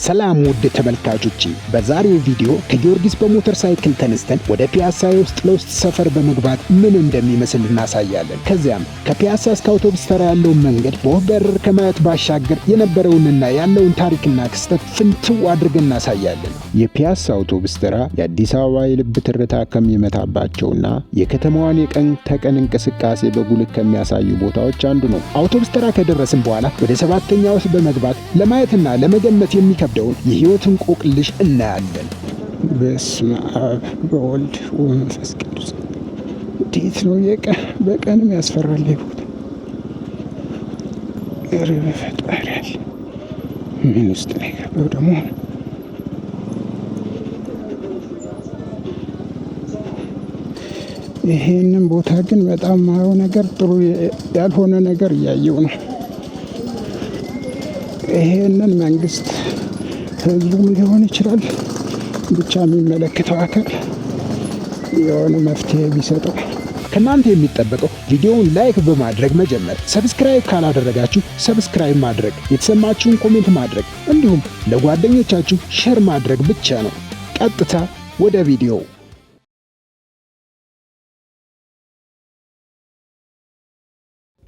ሰላም ውድ ተመልካቾቼ፣ በዛሬው ቪዲዮ ከጊዮርጊስ በሞተር ሳይክል ተነስተን ወደ ፒያሳ የውስጥ ለውስጥ ሰፈር በመግባት ምን እንደሚመስል እናሳያለን። ከዚያም ከፒያሳ እስከ አውቶቡስ ተራ ያለውን መንገድ በወፍ በረር ከማየት ባሻገር የነበረውንና ያለውን ታሪክና ክስተት ፍንትው አድርገን እናሳያለን። የፒያሳ አውቶቡስ ተራ የአዲስ አበባ የልብ ትርታ ከሚመታባቸውና የከተማዋን የቀን ተቀን እንቅስቃሴ በጉልህ ከሚያሳዩ ቦታዎች አንዱ ነው። አውቶቡስ ተራ ከደረስን በኋላ ወደ ሰባተኛ ውስጥ በመግባት ለማየትና ለመገመት የሚከብደውን የሕይወት እንቆቅልሽ እናያለን። በስመ አብ በወልድ ወመንፈስ ቅዱስ። እንዴት ነው በቀንም ያስፈራል ቦታ። ኧረ በፈጣሪ ያለ ምን ውስጥ ነው የገባው ደግሞ? ይሄንን ቦታ ግን በጣም ማየው ነገር ጥሩ ያልሆነ ነገር እያየው ነው። ይሄንን መንግስት ህዝቡም ሊሆን ይችላል ብቻ የሚመለከተው አካል የሆነ መፍትሄ ቢሰጠው። ከእናንተ የሚጠበቀው ቪዲዮውን ላይክ በማድረግ መጀመር፣ ሰብስክራይብ ካላደረጋችሁ ሰብስክራይብ ማድረግ፣ የተሰማችሁን ኮሜንት ማድረግ እንዲሁም ለጓደኞቻችሁ ሼር ማድረግ ብቻ ነው። ቀጥታ ወደ ቪዲዮው።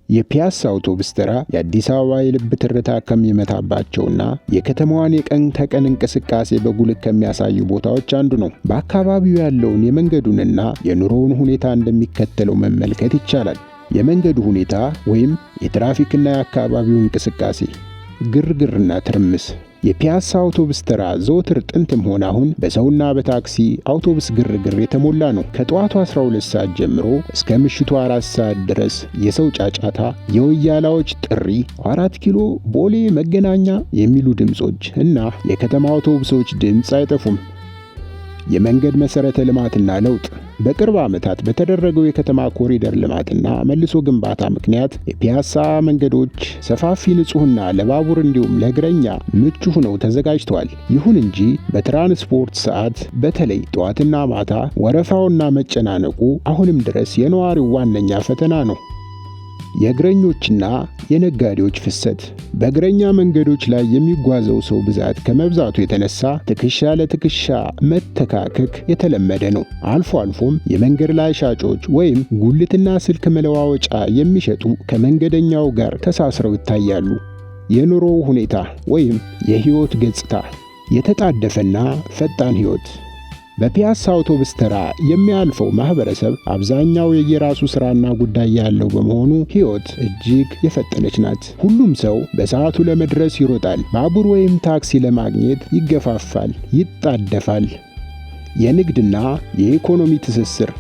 የፒያሳ አውቶቡስ ተራ የአዲስ አበባ የልብ ትርታ ከሚመታባቸውና የከተማዋን የቀን ተቀን እንቅስቃሴ በጉልህ ከሚያሳዩ ቦታዎች አንዱ ነው። በአካባቢው ያለውን የመንገዱንና የኑሮውን ሁኔታ እንደሚከተለው መመልከት ይቻላል። የመንገዱ ሁኔታ ወይም የትራፊክና የአካባቢው እንቅስቃሴ፣ ግርግርና ትርምስ። የፒያሳ አውቶቡስ ተራ ዘወትር ጥንትም ሆነ አሁን በሰውና በታክሲ አውቶቡስ ግርግር የተሞላ ነው። ከጠዋቱ 12 ሰዓት ጀምሮ እስከ ምሽቱ 4 ሰዓት ድረስ የሰው ጫጫታ፣ የወያላዎች ጥሪ፣ 4 ኪሎ፣ ቦሌ፣ መገናኛ የሚሉ ድምጾች እና የከተማ አውቶቡሶች ድምፅ አይጠፉም። የመንገድ መሰረተ ልማትና ለውጥ። በቅርብ ዓመታት በተደረገው የከተማ ኮሪደር ልማትና መልሶ ግንባታ ምክንያት የፒያሳ መንገዶች ሰፋፊ፣ ንጹህና ለባቡር እንዲሁም ለእግረኛ ምቹ ሆነው ተዘጋጅተዋል። ይሁን እንጂ በትራንስፖርት ሰዓት በተለይ ጠዋትና ማታ ወረፋውና መጨናነቁ አሁንም ድረስ የነዋሪው ዋነኛ ፈተና ነው። የእግረኞችና የነጋዴዎች ፍሰት። በእግረኛ መንገዶች ላይ የሚጓዘው ሰው ብዛት ከመብዛቱ የተነሳ ትከሻ ለትከሻ መተካከክ የተለመደ ነው። አልፎ አልፎም የመንገድ ላይ ሻጮች ወይም ጉልትና ስልክ መለዋወጫ የሚሸጡ ከመንገደኛው ጋር ተሳስረው ይታያሉ። የኑሮው ሁኔታ ወይም የሕይወት ገጽታ። የተጣደፈና ፈጣን ሕይወት። በፒያሳ አውቶቡስ ተራ የሚያልፈው ማህበረሰብ አብዛኛው የየራሱ ስራና ጉዳይ ያለው በመሆኑ ሕይወት እጅግ የፈጠነች ናት። ሁሉም ሰው በሰዓቱ ለመድረስ ይሮጣል። ባቡር ወይም ታክሲ ለማግኘት ይገፋፋል፣ ይጣደፋል። የንግድና የኢኮኖሚ ትስስር።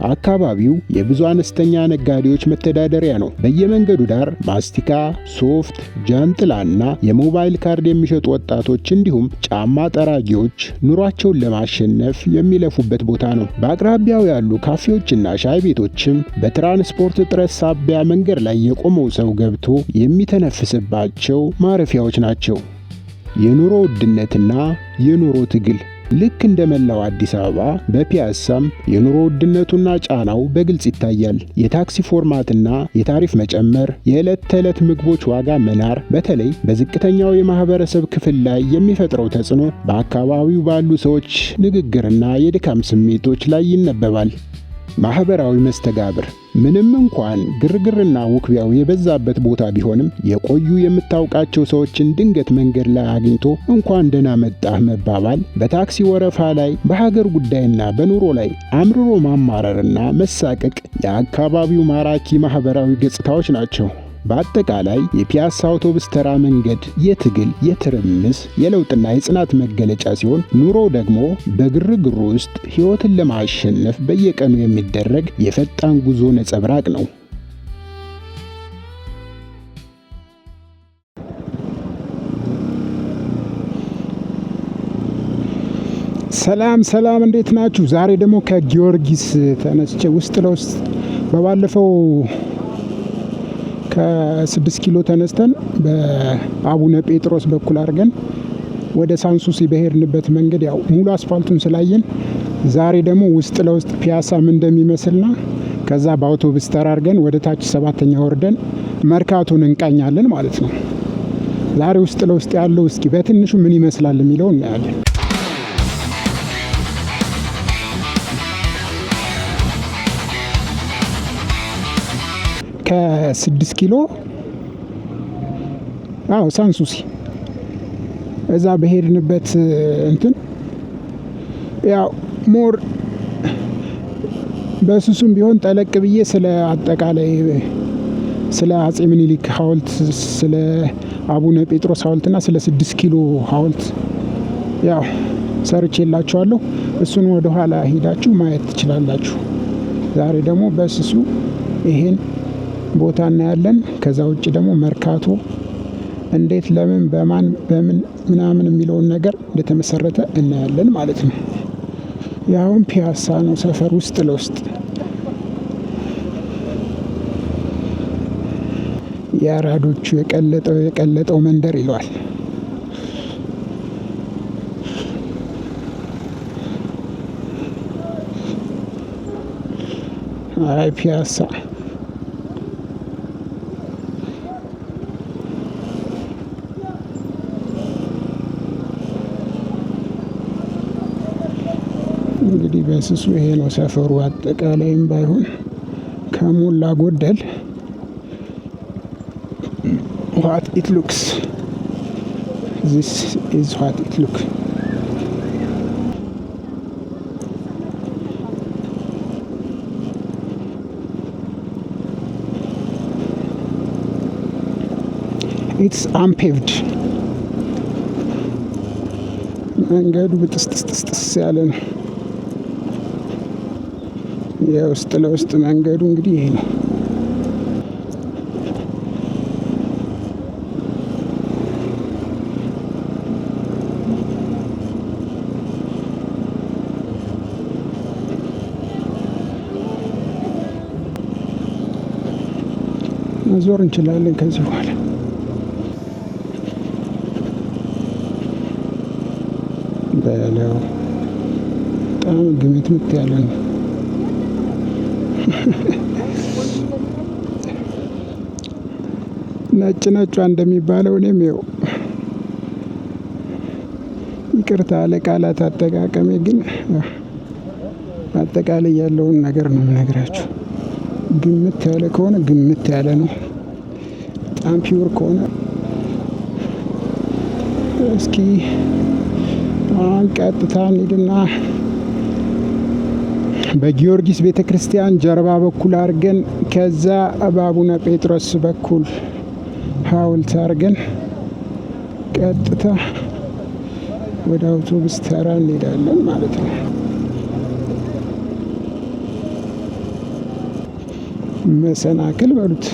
አካባቢው የብዙ አነስተኛ ነጋዴዎች መተዳደሪያ ነው። በየመንገዱ ዳር ማስቲካ፣ ሶፍት፣ ጃንጥላና የሞባይል ካርድ የሚሸጡ ወጣቶች እንዲሁም ጫማ ጠራጊዎች ኑሯቸውን ለማሸነፍ የሚለፉበት ቦታ ነው። በአቅራቢያው ያሉ ካፌዎችና ሻይ ቤቶችም በትራንስፖርት እጥረት ሳቢያ መንገድ ላይ የቆመው ሰው ገብቶ የሚተነፍስባቸው ማረፊያዎች ናቸው። የኑሮ ውድነትና የኑሮ ትግል። ልክ እንደ መላው አዲስ አበባ በፒያሳም የኑሮ ውድነቱና ጫናው በግልጽ ይታያል። የታክሲ ፎርማትና የታሪፍ መጨመር፣ የዕለት ተዕለት ምግቦች ዋጋ መናር በተለይ በዝቅተኛው የማህበረሰብ ክፍል ላይ የሚፈጥረው ተጽዕኖ በአካባቢው ባሉ ሰዎች ንግግርና የድካም ስሜቶች ላይ ይነበባል። ማህበራዊ መስተጋብር። ምንም እንኳን ግርግርና ውክቢያው የበዛበት ቦታ ቢሆንም የቆዩ የምታውቃቸው ሰዎችን ድንገት መንገድ ላይ አግኝቶ እንኳን ደህና መጣህ መባባል፣ በታክሲ ወረፋ ላይ በሀገር ጉዳይና በኑሮ ላይ አምርሮ ማማረርና መሳቀቅ የአካባቢው ማራኪ ማህበራዊ ገጽታዎች ናቸው። በአጠቃላይ የፒያሳ አውቶቡስ ተራ መንገድ የትግል፣ የትርምስ፣ የለውጥና የጽናት መገለጫ ሲሆን ኑሮ ደግሞ በግርግሩ ውስጥ ሕይወትን ለማሸነፍ በየቀኑ የሚደረግ የፈጣን ጉዞ ነጸብራቅ ነው። ሰላም፣ እንዴት ናችሁ? ዛሬ ደግሞ ከጊዮርጊስ ተነስቼ ውስጥ ለውስጥ በባለፈው ከ6 ኪሎ ተነስተን በአቡነ ጴጥሮስ በኩል አድርገን ወደ ሳንሱሲ በሄድንበት መንገድ ያው ሙሉ አስፋልቱን ስላየን ዛሬ ደግሞ ውስጥ ለውስጥ ፒያሳ ምን እንደሚመስልና ከዛ በአውቶቡስ ተራ አድርገን ወደ ታች 7ኛ ወርደን መርካቶን እንቃኛለን ማለት ነው። ዛሬ ውስጥ ለውስጥ ያለው እስኪ በትንሹ ምን ይመስላል የሚለው እናያለን። ከ6 ኪሎ ሳንሱሲ እዛ በሄድንበት እንትን ያው ሞር በሱሱም ቢሆን ጠለቅ ብዬ ስለ አጠቃላይ ስለ አጼ ምኒልክ ሐውልት፣ ስለ አቡነ ጴጥሮስ ሐውልትና ስለ 6 ኪሎ ሐውልት ያው ሰርቼላችኋለሁ። እሱን ወደ ኋላ ሄዳችሁ ማየት ትችላላችሁ። ዛሬ ደግሞ በስሱ ይሄን ቦታ እናያለን። ከዛ ውጭ ደግሞ መርካቶ እንዴት፣ ለምን፣ በማን፣ በምን ምናምን የሚለውን ነገር እንደተመሰረተ እናያለን ማለት ነው። ያውን ፒያሳ ነው ሰፈር ውስጥ ለውስጥ የአራዶቹ የቀለጠው መንደር ይለዋል። አይ ፒያሳ እንግዲህ በስሱ ይሄ ነው ሰፈሩ። አጠቃላይም ባይሆን ከሞላ ጎደል what it looks, this is what it look. It's unpaved. መንገዱ ብጥስጥስጥስ ያለ ነው። የውስጥ ለውስጥ መንገዱ እንግዲህ ይሄ ነው። መዞር እንችላለን ከዚህ በኋላ። በለው በጣም ግምት ያለ ነው። ነጭ ነጯ እንደሚባለው እኔም ይኸው ይቅርታ ለቃላት አጠቃቀሜ፣ ግን አጠቃላይ ያለውን ነገር ነው የምነግራችሁ። ግምት ያለ ከሆነ ግምት ያለ ነው። በጣም ፒውር ከሆነ እስኪ አሁን ቀጥታ እንሂድና በጊዮርጊስ ቤተ ክርስቲያን ጀርባ በኩል አድርገን ከዛ በአቡነ ጴጥሮስ በኩል ሐውልት አድርገን ቀጥታ ወደ አውቶቡስ ተራ እንሄዳለን ማለት ነው። መሰናክል በሉት።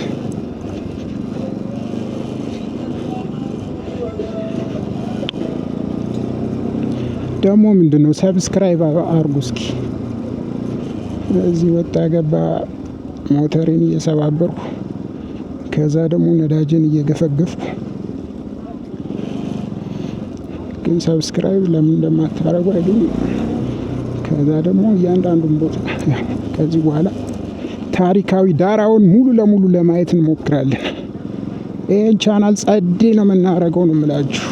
ደግሞ ምንድነው ሰብስክራይብ አርጉ እስኪ። እዚህ ወጣ ገባ ሞተሬን እየሰባበርኩ ከዛ ደግሞ ነዳጅን እየገፈገፍኩ፣ ግን ሰብስክራይብ ለምን እንደማታረጉ አይደል? ከዛ ደግሞ እያንዳንዱን ቦታ ከዚህ በኋላ ታሪካዊ ዳራውን ሙሉ ለሙሉ ለማየት እንሞክራለን። ይህን ቻናል ጸዴ ነው የምናደርገው ነው የምላችሁ።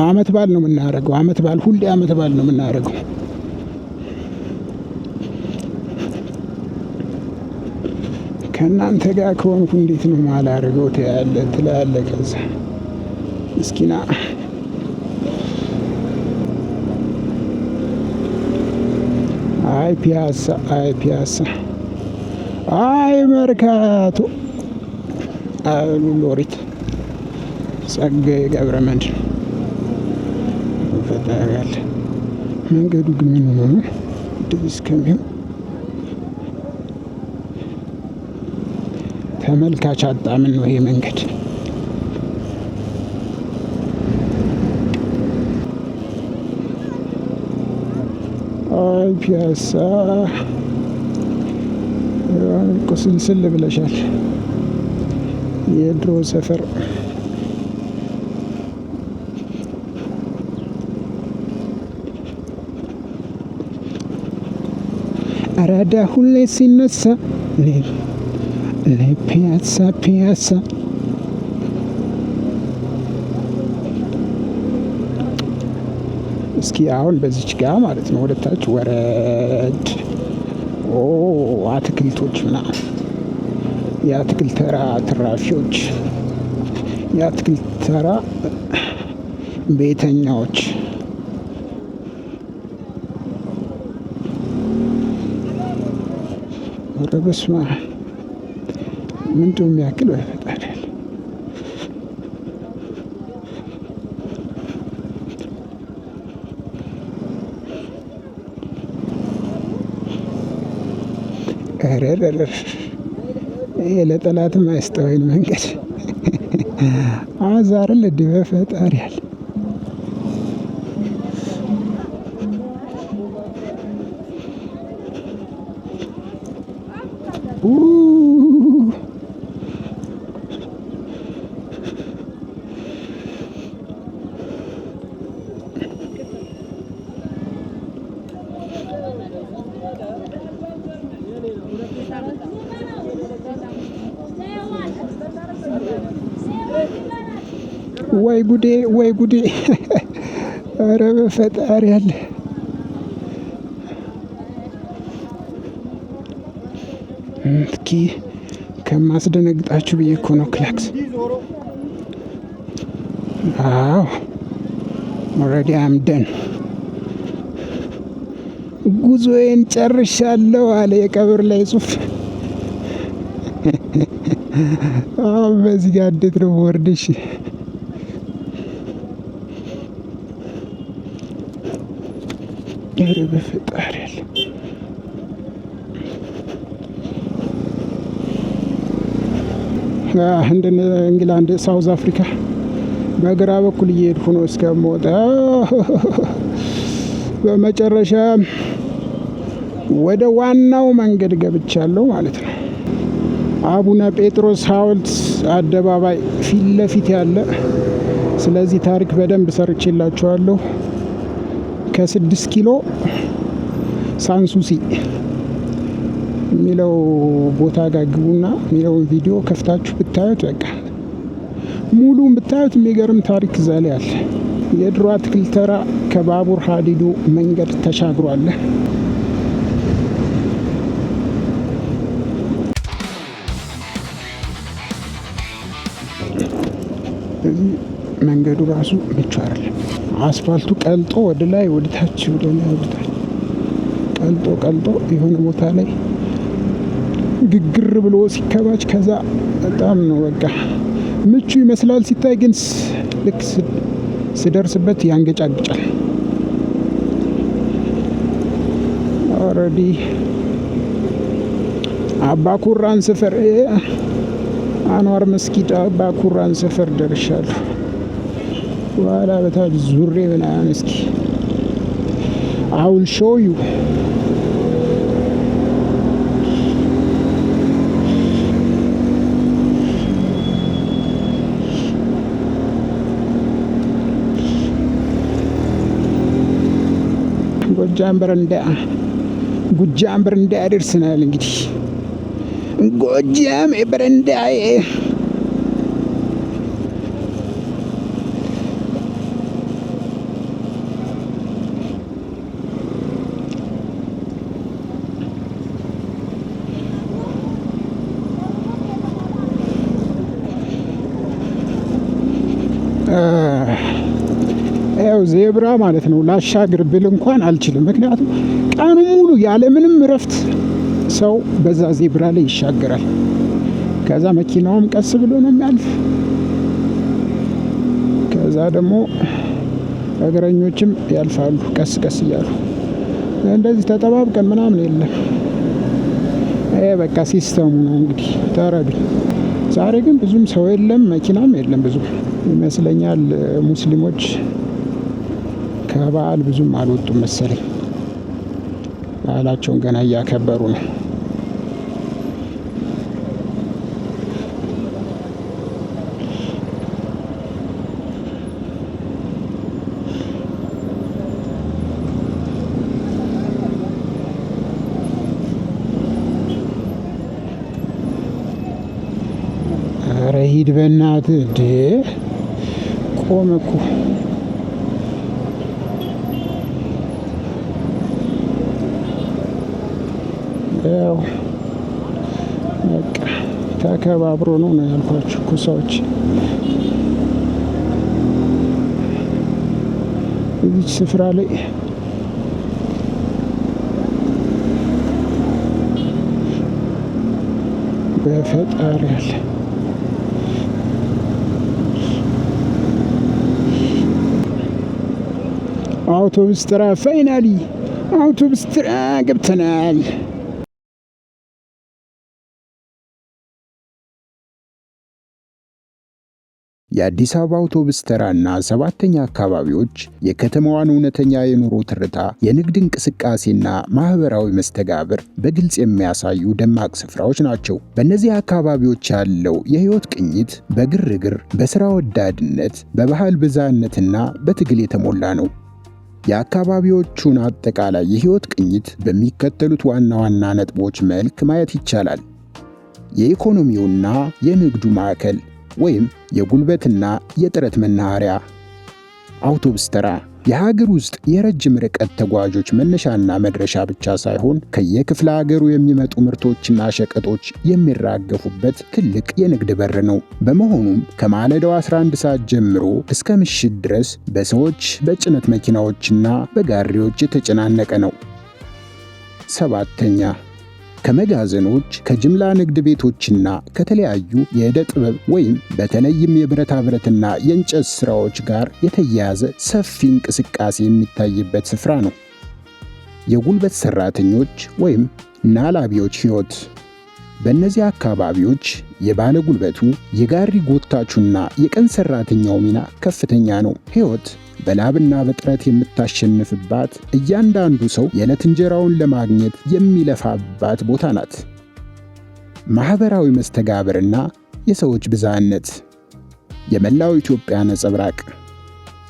አመት በዓል ነው የምናደርገው። አመት በዓል ሁሌ አመት በዓል ነው የምናደርገው። ከእናንተ ጋር ከሆንኩ እንዴት ነው ማላደርገው ትላለህ። ከዛ እስኪና አይ ፒያሳ፣ አይ ፒያሳ፣ አይ መርካቶ፣ አይ ሎሪት፣ ጸጋዬ ገብረመድህን ፈጣሪያል። መንገዱ ግን ምን ሆኖ ነው እንደዚህ እስከሚሆን? ተመልካች አጣምን ነው ይሄ መንገድ። አይ ፒያሳ ቁስልስል ብለሻል። የድሮ ሰፈር አራዳ ሁሌ ሲነሳ ፒያሳ ፒያሳ እስኪ አሁን በዚች ጋር ማለት ነው ወደታች ወረድ። አትክልቶች ምናምን የአትክልት ተራ ትራፊዎች፣ የአትክልት ተራ ቤተኛዎች። ኧረ በስመ አብ ምንድነው የሚያክል በፈጣሪ ያለ። ኧረ ይሄ ለጠላትም አይስጠወይን መንገድ አዛርን ለዲ በፈጣሪ ያለ። ወይ ጉዴ ወይ ጉዴ! ኧረ በፈጣሪ ያለ። እስኪ ከማስደነግጣችሁ ብዬ እኮ ነው ክላክስ። አዎ ኦልሬዲ አምደን ጉዞዬን ጨርሻለሁ አለ የቀብር ላይ ጽሑፍ። በዚህ ጋር እንዴት ነው ወርድሽ? ኧረ በፈጣሪ ያለ። እንደ እንግላንድ ሳውዝ አፍሪካ በግራ በኩል እየሄድኩ ነው እስከምወጣ። በመጨረሻ ወደ ዋናው መንገድ ገብቻለሁ ማለት ነው። አቡነ ጴጥሮስ ሐውልት አደባባይ ፊት ለፊት ያለ። ስለዚህ ታሪክ በደንብ ሰርቼላችኋለሁ። ከ6 ኪሎ ሳንሱሲ የሚለው ቦታ ጋር ግቡና የሚለውን ቪዲዮ ከፍታችሁ ብታዩት በቃ ሙሉን ብታዩት የሚገርም ታሪክ እዛ ላይ አለ። የድሮ አትክልት ተራ ከባቡር ሀዲዱ መንገድ ተሻግሯል። መንገዱ ራሱ ምቹ አይደለም። አስፋልቱ ቀልጦ ወደ ላይ ወደ ታች ወደ ላይ ወደ ታች ቀልጦ የሆነ ቦታ ላይ ግግር ብሎ ሲከባች፣ ከዛ በጣም ነው በቃ ምቹ ይመስላል ሲታይ፣ ግን ልክ ስደርስበት ያንገጫግጫል። ኦልሬዲ አባኩራን ሰፈር አንዋር መስጊድ አባኩራን ሰፈር ደርሻለሁ። በኋላ በታች ዙሬ ምናምን እስኪ አውል ሾው ዩ ጎጃም በረንዳ ያደርስናል። እንግዲህ ጎጃም በረንዳዬ ያው ዜብራ ማለት ነው። ላሻግር ብል እንኳን አልችልም፣ ምክንያቱም ቀኑ ሙሉ ያለምንም እረፍት ሰው በዛ ዜብራ ላይ ይሻገራል። ከዛ መኪናውም ቀስ ብሎ ነው የሚያልፍ። ከዛ ደግሞ እግረኞችም ያልፋሉ ቀስ ቀስ እያሉ። እንደዚህ ተጠባብቀን ምናምን የለም። በቃ ሲስተሙ ነው እንግዲህ ተረዱኝ። ዛሬ ግን ብዙም ሰው የለም፣ መኪናም የለም ብዙ ይመስለኛል። ሙስሊሞች ከበዓል ብዙም አልወጡም መሰለኝ። በዓላቸውን ገና እያከበሩ ነው። ኧረ ሂድ በእናትህ እንዴ! ቆመ እኮ ያው በቃ ተከባብሮ ነው ያልኳችሁ እኮ ሰዎች። እዚህ ስፍራ ላይ በፈጣሪ ያለ አውቶቡስ ተራ ፋይናሊ አውቶቡስ ተራ ገብተናል። የአዲስ አበባ አውቶቡስ ተራና ሰባተኛ አካባቢዎች የከተማዋን እውነተኛ የኑሮ ትርታ፣ የንግድ እንቅስቃሴና ማህበራዊ መስተጋብር በግልጽ የሚያሳዩ ደማቅ ስፍራዎች ናቸው። በእነዚህ አካባቢዎች ያለው የህይወት ቅኝት በግርግር፣ በሥራ ወዳድነት፣ በባህል ብዝሃነትና በትግል የተሞላ ነው። የአካባቢዎቹን አጠቃላይ የህይወት ቅኝት በሚከተሉት ዋና ዋና ነጥቦች መልክ ማየት ይቻላል። የኢኮኖሚውና የንግዱ ማዕከል ወይም የጉልበትና የጥረት መናኸሪያ አውቶቡስ ተራ የሀገር ውስጥ የረጅም ርቀት ተጓዦች መነሻና መድረሻ ብቻ ሳይሆን ከየክፍለ ሀገሩ የሚመጡ ምርቶችና ሸቀጦች የሚራገፉበት ትልቅ የንግድ በር ነው። በመሆኑም ከማለዳው 11 ሰዓት ጀምሮ እስከ ምሽት ድረስ በሰዎች፣ በጭነት መኪናዎችና በጋሪዎች የተጨናነቀ ነው። ሰባተኛ ከመጋዘኖች፣ ከጅምላ ንግድ ቤቶችና ከተለያዩ የዕደ ጥበብ ወይም በተለይም የብረታ ብረትና የእንጨት ሥራዎች ጋር የተያያዘ ሰፊ እንቅስቃሴ የሚታይበት ስፍራ ነው። የጉልበት ሠራተኞች ወይም ናላቢዎች ሕይወት በእነዚህ አካባቢዎች የባለ ጉልበቱ፣ የጋሪ ጎታቹና የቀን ሠራተኛው ሚና ከፍተኛ ነው። ሕይወት በላብና በጥረት የምታሸንፍባት፣ እያንዳንዱ ሰው የዕለት እንጀራውን ለማግኘት የሚለፋባት ቦታ ናት። ማኅበራዊ መስተጋብርና የሰዎች ብዝሃነት የመላው ኢትዮጵያ ነጸብራቅ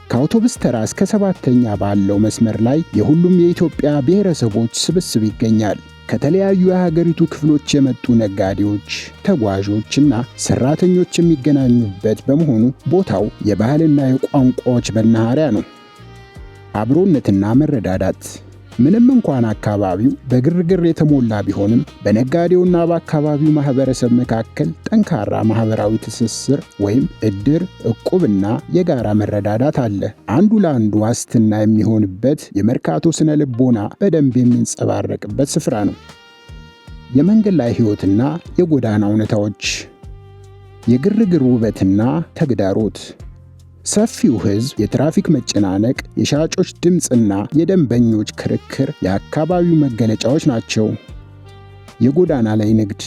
ከአውቶቡስ ተራ እስከ ሰባተኛ ባለው መስመር ላይ የሁሉም የኢትዮጵያ ብሔረሰቦች ስብስብ ይገኛል። ከተለያዩ የሀገሪቱ ክፍሎች የመጡ ነጋዴዎች፣ ተጓዦችና ሰራተኞች የሚገናኙበት በመሆኑ ቦታው የባህልና የቋንቋዎች መናኸሪያ ነው። አብሮነትና መረዳዳት ምንም እንኳን አካባቢው በግርግር የተሞላ ቢሆንም በነጋዴውና በአካባቢው ማህበረሰብ መካከል ጠንካራ ማህበራዊ ትስስር ወይም እድር፣ እቁብና የጋራ መረዳዳት አለ። አንዱ ለአንዱ ዋስትና የሚሆንበት የመርካቶ ስነ ልቦና በደንብ የሚንጸባረቅበት ስፍራ ነው። የመንገድ ላይ ሕይወትና የጎዳና እውነታዎች፣ የግርግር ውበትና ተግዳሮት ሰፊው ሕዝብ፣ የትራፊክ መጨናነቅ፣ የሻጮች ድምፅና የደንበኞች ክርክር የአካባቢው መገለጫዎች ናቸው። የጎዳና ላይ ንግድ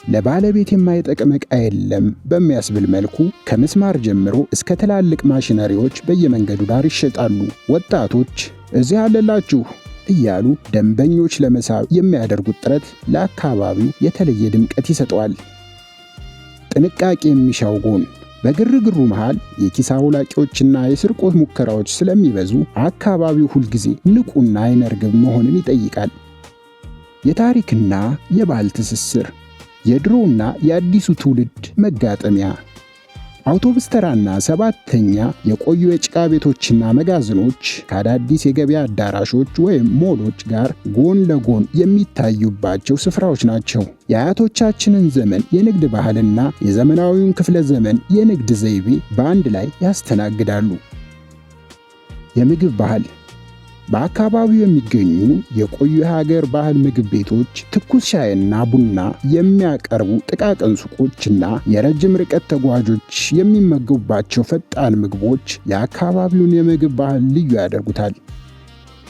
ለባለቤት የማይጠቅም ዕቃ የለም በሚያስብል መልኩ ከምስማር ጀምሮ እስከ ትላልቅ ማሽነሪዎች በየመንገዱ ዳር ይሸጣሉ። ወጣቶች እዚህ አለላችሁ እያሉ ደንበኞች ለመሳብ የሚያደርጉት ጥረት ለአካባቢው የተለየ ድምቀት ይሰጠዋል። ጥንቃቄ የሚሻው ጎን በግርግሩ መሃል የኪስ አውላቂዎችና የስርቆት ሙከራዎች ስለሚበዙ አካባቢው ሁልጊዜ ንቁና አይነ ርግብ መሆንን ይጠይቃል። የታሪክና የባህል ትስስር የድሮና የአዲሱ ትውልድ መጋጠሚያ አውቶቡስ ተራና ሰባተኛ የቆዩ የጭቃ ቤቶችና መጋዘኖች ከአዳዲስ የገበያ አዳራሾች ወይም ሞሎች ጋር ጎን ለጎን የሚታዩባቸው ስፍራዎች ናቸው። የአያቶቻችንን ዘመን የንግድ ባህልና የዘመናዊውን ክፍለ ዘመን የንግድ ዘይቤ በአንድ ላይ ያስተናግዳሉ። የምግብ ባህል በአካባቢው የሚገኙ የቆዩ የሀገር ባህል ምግብ ቤቶች ትኩስ ሻይና ቡና የሚያቀርቡ ጥቃቅን ሱቆችና የረጅም ርቀት ተጓዦች የሚመገቡባቸው ፈጣን ምግቦች የአካባቢውን የምግብ ባህል ልዩ ያደርጉታል።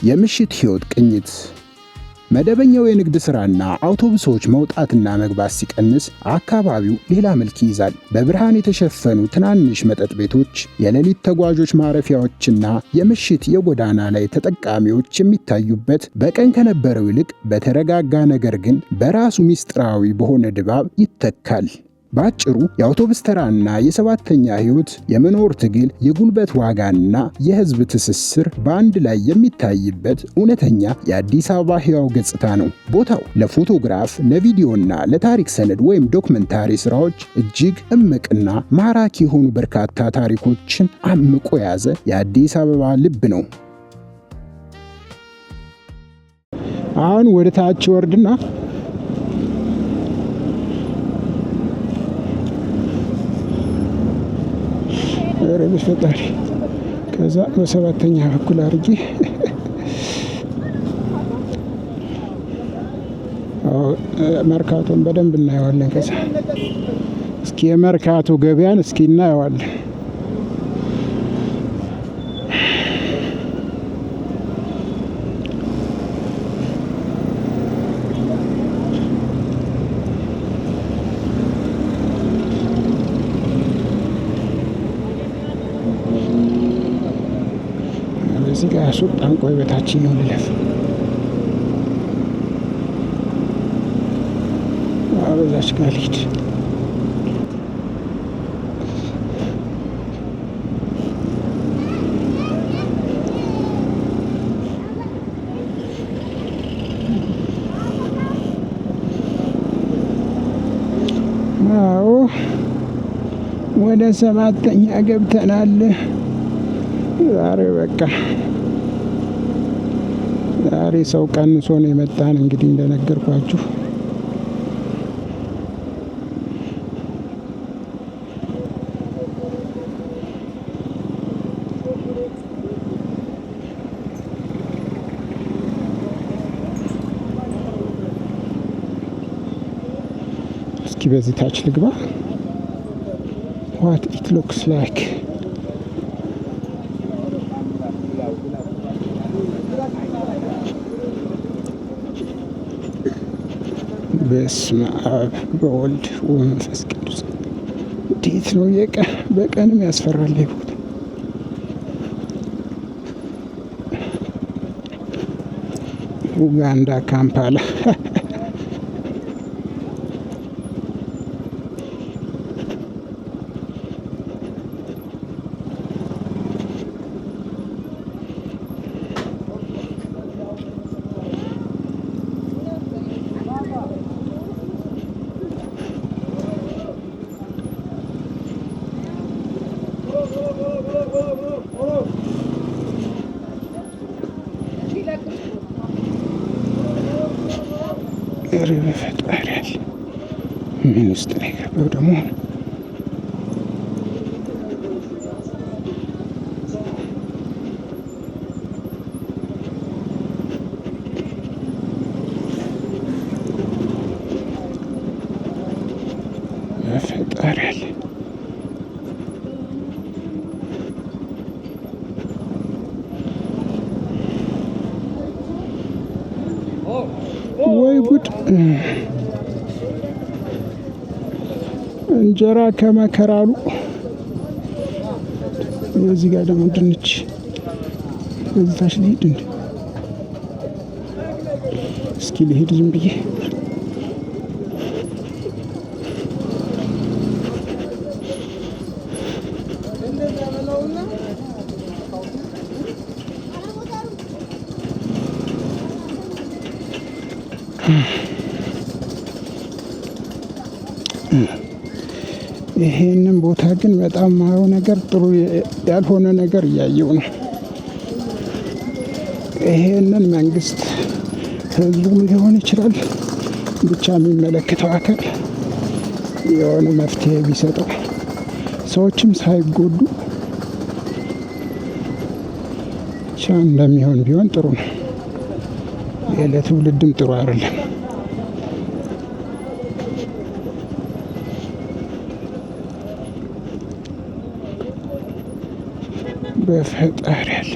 የምሽት ሕይወት ቅኝት መደበኛው የንግድ ሥራና አውቶቡሶች መውጣትና መግባት ሲቀንስ አካባቢው ሌላ መልክ ይይዛል። በብርሃን የተሸፈኑ ትናንሽ መጠጥ ቤቶች፣ የሌሊት ተጓዦች ማረፊያዎችና የምሽት የጎዳና ላይ ተጠቃሚዎች የሚታዩበት በቀን ከነበረው ይልቅ በተረጋጋ ነገር ግን በራሱ ምስጢራዊ በሆነ ድባብ ይተካል። በአጭሩ የአውቶቡስ ተራና የሰባተኛ ሕይወት የመኖር ትግል፣ የጉልበት ዋጋና የሕዝብ ትስስር በአንድ ላይ የሚታይበት እውነተኛ የአዲስ አበባ ሕያው ገጽታ ነው። ቦታው ለፎቶግራፍ፣ ለቪዲዮና ለታሪክ ሰነድ ወይም ዶክመንታሪ ሥራዎች እጅግ እምቅና ማራኪ የሆኑ በርካታ ታሪኮችን አምቆ የያዘ የአዲስ አበባ ልብ ነው። አሁን ወደ ታች ወርድና ኧረ በፈጣሪ ከዛ በሰባተኛ በኩል አድርጌ መርካቶን በደንብ እናየዋለን። ከዛ እስኪ የመርካቶ ገበያን እስኪ እናየዋለን። እዚህ ጋር ያስወጣን። ቆይ በታችን ነው ልለፍ። በዛች ጋር ልሂድ። አዎ ወደ ሰባተኛ ገብተናል። ዛሬ በቃ ዛሬ ሰው ቀንሶ ነው የመጣን። እንግዲህ እንደነገርኳችሁ እስኪ በዚህ ታች ልግባ። ዋት ኢት ሉክስ ላይክ በስመ አብ በወልድ ወመንፈስ ቅዱስ። እንዴት ነው በቀንም ያስፈራል ቦታ። ኡጋንዳ ካምፓላ ኧረ በፈጣሪ ያለ ምን ውስጥ ነው የገባው ደግሞ? በፈጣሪ ያለ ወይ ጉድ! እንጀራ ከመከራሉ። እዚህ ጋር ደግሞ ድንች እዚህ ታች ልሂድ እንዴ? እስኪ ልሂድ ዝም ብዬ። ይሄንን ቦታ ግን በጣም ማየው ነገር ጥሩ ያልሆነ ነገር እያየው ነው። ይሄንን መንግስት ህዝቡም ሊሆን ይችላል ብቻ የሚመለከተው አካል የሆነ መፍትሄ ቢሰጠው ሰዎችም ሳይጎዱ ብቻ እንደሚሆን ቢሆን ጥሩ ነው። ለትውልድም ጥሩ አይደለም። በፈጣሪ ያለ